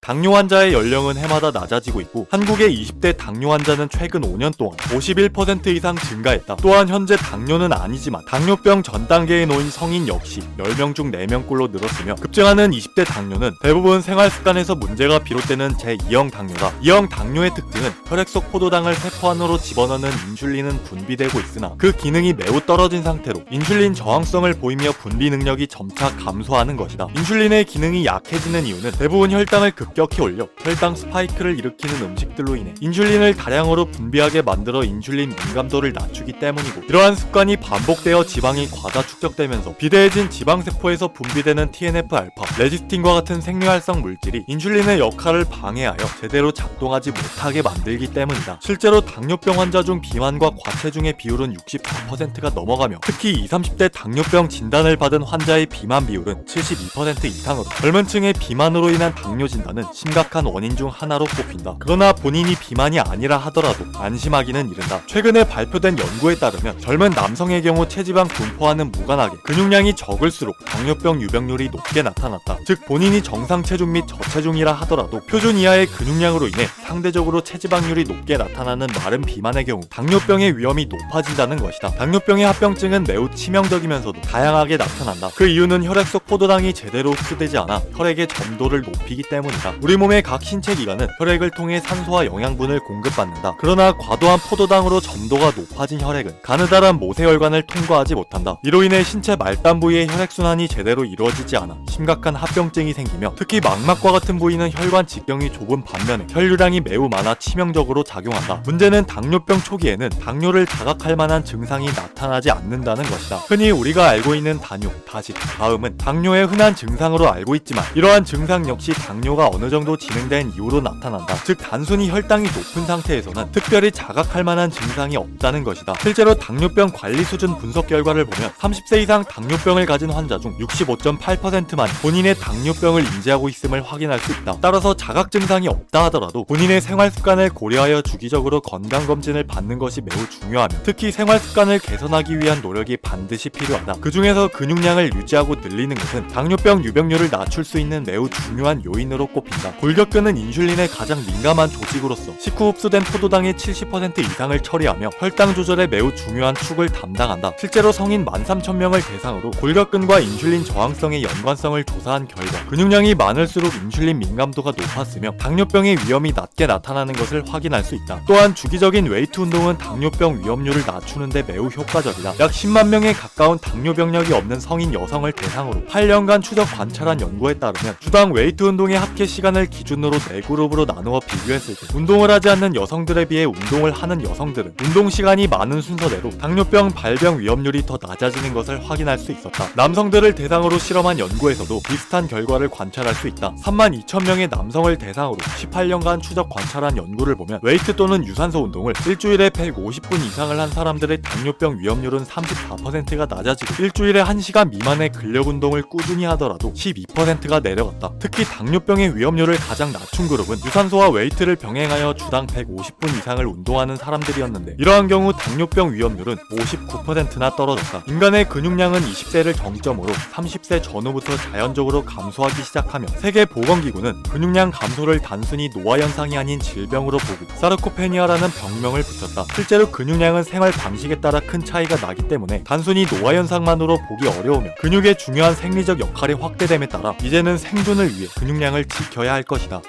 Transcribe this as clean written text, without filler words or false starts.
당뇨 환자의 연령은 해마다 낮아지고 있고 한국의 20대 당뇨 환자는 최근 5년 동안 51% 이상 증가했다. 또한 현재 당뇨는 아니지만 당뇨병 전 단계에 놓인 성인 역시 10명 중 4명꼴로 늘었으며 급증하는 20대 당뇨는 대부분 생활 습관에서 문제가 비롯되는 제2형 당뇨다. 2형 당뇨의 특징은 혈액 속 포도당을 세포 안으로 집어넣는 인슐린은 분비되고 있으나 그 기능이 매우 떨어진 상태로 인슐린 저항성을 보이며 분비 능력이 점차 감소하는 것이다. 인슐린의 기능이 약해지는 이유는 대부분 혈당을 급격히 올려 혈당 스파이크를 일으키는 음식들로 인해 인슐린을 다량으로 분비하게 만들어 인슐린 민감도를 낮추기 때문이고, 이러한 습관이 반복되어 지방이 과다 축적되면서 비대해진 지방세포에서 분비되는 TNF-알파, 레지스틴과 같은 생리활성 물질이 인슐린의 역할을 방해하여 제대로 작동하지 못하게 만들기 때문이다. 실제로 당뇨병 환자 중 비만과 과체중의 비율은 64%가 넘어가며 특히 20, 30대 당뇨병 진단을 받은 환자의 비만 비율은 72% 이상으로 젊은 층의 비만으로 인한 당뇨 진단은 심각한 원인 중 하나로 꼽힌다. 그러나 본인이 비만이 아니라 하더라도 안심하기는 이른다. 최근에 발표된 연구에 따르면 젊은 남성의 경우 체지방 분포와는 무관하게 근육량이 적을수록 당뇨병 유병률이 높게 나타났다. 즉 본인이 정상 체중 및 저체중이라 하더라도 표준 이하의 근육량으로 인해 상대적으로 체지방률이 높게 나타나는 마른 비만의 경우 당뇨병의 위험이 높아진다는 것이다. 당뇨병의 합병증은 매우 치명적이면서도 다양하게 나타난다. 그 이유는 혈액 속 포도당이 제대로 흡수되지 않아 혈액의 점도를 높이기 때문이다. 우리 몸의 각 신체 기관은 혈액을 통해 산소와 영양분을 공급받는다. 그러나 과도한 포도당으로 점도가 높아진 혈액은 가느다란 모세혈관을 통과하지 못한다. 이로 인해 신체 말단 부위의 혈액순환이 제대로 이루어지지 않아 심각한 합병증이 생기며 특히 망막과 같은 부위는 혈관 직경이 좁은 반면에 혈류량이 매우 많아 치명적으로 작용한다. 문제는 당뇨병 초기에는 당뇨를 자각할 만한 증상이 나타나지 않는다는 것이다. 흔히 우리가 알고 있는 단뇨, 다식, 가음은 당뇨의 흔한 증상으로 알고 있지만 이러한 증상 역시 당뇨가 어느 정도 진행된 이후로 나타난다. 즉 단순히 혈당이 높은 상태에서는 특별히 자각할 만한 증상이 없다는 것이다. 실제로 당뇨병 관리 수준 분석 결과를 보면 30세 이상 당뇨병을 가진 환자 중 65.8%만 본인의 당뇨병을 인지하고 있음을 확인할 수 있다. 따라서 자각 증상이 없다 하더라도 본인의 생활 습관을 고려하여 주기적으로 건강검진을 받는 것이 매우 중요하며 특히 생활 습관을 개선하기 위한 노력이 반드시 필요하다. 그 중에서 근육량을 유지하고 늘리는 것은 당뇨병 유병률을 낮출 수 있는 매우 중요한 요인으로 꼽힌다. 골격근은 인슐린에 가장 민감한 조직으로서 식후 흡수된 포도당의 70% 이상을 처리하며 혈당 조절에 매우 중요한 축을 담당한다. 실제로 성인 13,000명을 대상으로 골격근과 인슐린 저항성의 연관성을 조사한 결과 근육량이 많을수록 인슐린 민감도가 높았으며 당뇨병의 위험이 낮게 나타나는 것을 확인할 수 있다. 또한 주기적인 웨이트 운동은 당뇨병 위험률을 낮추는데 매우 효과적이다. 약 10만 명에 가까운 당뇨 병력이 없는 성인 여성을 대상으로 8년간 추적 관찰한 연구에 따르면 주당 웨이트 운동의 합계 시간을 기준으로 4그룹으로 나누어 비교했을 때 운동을 하지 않는 여성들에 비해 운동을 하는 여성들은 운동 시간이 많은 순서대로 당뇨병 발병 위험률이 더 낮아지는 것을 확인할 수 있었다. 남성들을 대상으로 실험한 연구에서도 비슷한 결과를 관찰할 수 있다. 32,000명의 남성을 대상으로 18년간 추적 관찰한 연구를 보면 웨이트 또는 유산소 운동을 일주일에 150분 이상을 한 사람들의 당뇨병 위험률은 34%가 낮아지고 일주일에 1시간 미만의 근력 운동을 꾸준히 하더라도 12%가 내려갔다. 특히 당뇨병의 위험률을 가장 낮춘 그룹은 유산소와 웨이트를 병행하여 주당 150분 이상을 운동하는 사람들이었는데 이러한 경우 당뇨병 위험률은 59%나 떨어졌다. 인간의 근육량은 20세를 정점으로 30세 전후부터 자연적으로 감소하기 시작하며 세계보건기구는 근육량 감소를 단순히 노화 현상이 아닌 질병으로 보고 사르코페니아라는 병명을 붙였다. 실제로 근육량은 생활 방식에 따라 큰 차이가 나기 때문에 단순히 노화 현상만으로 보기 어려우며 근육의 중요한 생리적 역할이 확대됨에 따라 이제는 생존을 위해 근육량을 지켜야 할 것이다.